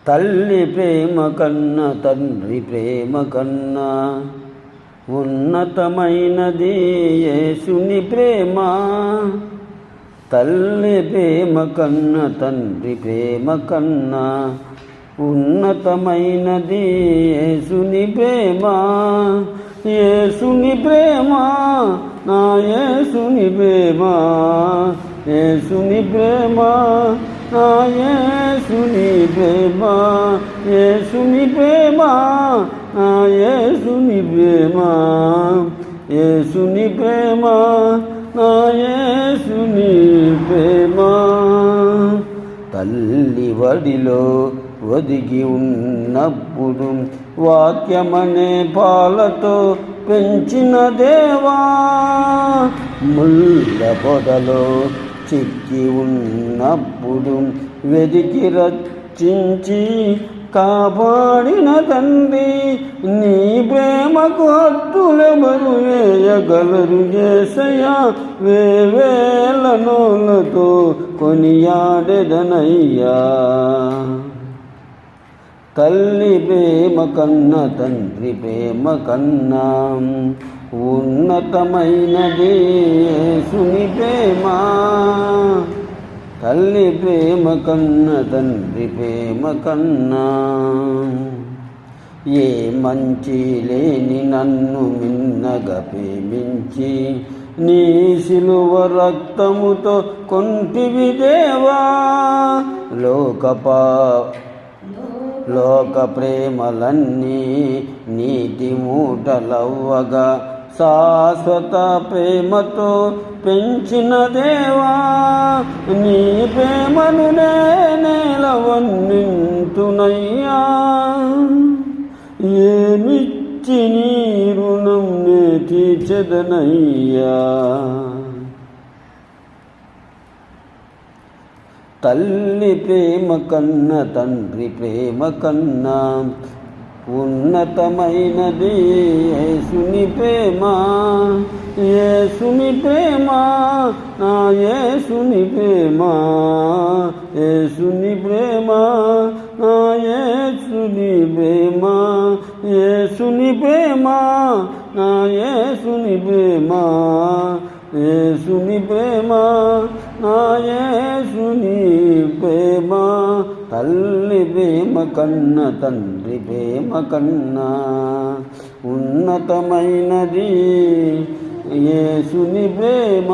తల్లి ప్రేమ కన్నా తండ్రి ప్రేమ కన్నా ఉన్నతమైనది యేసుని ప్రేమ. తల్లి ప్రేమ కన్నా తండ్రి ప్రేమ కన్నా ఉన్నతమైనది యేసుని ప్రేమ. యేసుని ప్రేమ నా యేసుని ప్రేమ, యేసుని ప్రేమ నా యేసుని ప్రేమ, యేసుని ప్రేమ నా యేసుని ప్రేమ, యేసుని ప్రేమ నా యేసుని ప్రేమ. తల్లి వడిలో ఒదిగి ఉన్నప్పుడు వాక్యమనే పాలతో పెంచిన దేవా, ముళ్ళ పొదలో చిక్కి ఉన్నప్పుడు వెదికి రక్షించి కాపాడిన తండ్రి, నీ ప్రేమకు హద్దులెవరు వేయగలరు యేసయ్యా. వేవేల నోళ్ళతో కొనియాడెదనయ్యా. తల్లి ప్రేమ కన్నా తండ్రి ప్రేమ కన్నా ఉన్నతమైనది యేసుని ప్రేమ. తల్లి ప్రేమ కన్నా తండ్రి ప్రేమ కన్నా ఏ మంచి లేని నన్ను మిన్నగా ప్రేమించి నీ శిలువ రక్తముతో కొంటివి దేవా. లోక ప్రేమలన్నీ నీటి మూటలవ్వగా శాశ్వత ప్రేమతో పెంచిన దేవా, నీ ప్రేమను నేలవన్నింతునయ్యా. ఏమిచ్చి నీ రుణం నే తీర్చెదనయ్యా. తల్లి ప్రేమ కన్నా తండ్రి ప్రేమ కన్నా ఉన్నతమైనది యేసుని ప్రేమ. యేసుని ప్రేమ నా యేసుని ప్రేమ, యేసుని ప్రేమ నా యేసుని ప్రేమ, యేసుని ప్రేమ నా యేసుని ప్రేమ, యేసుని ప్రేమ నా యేసుని ప్రేమ. తల్లి ప్రేమ కన్నా తండ్రి ప్రేమ కన్నా ఉన్నతమైనది యేసుని ప్రేమ.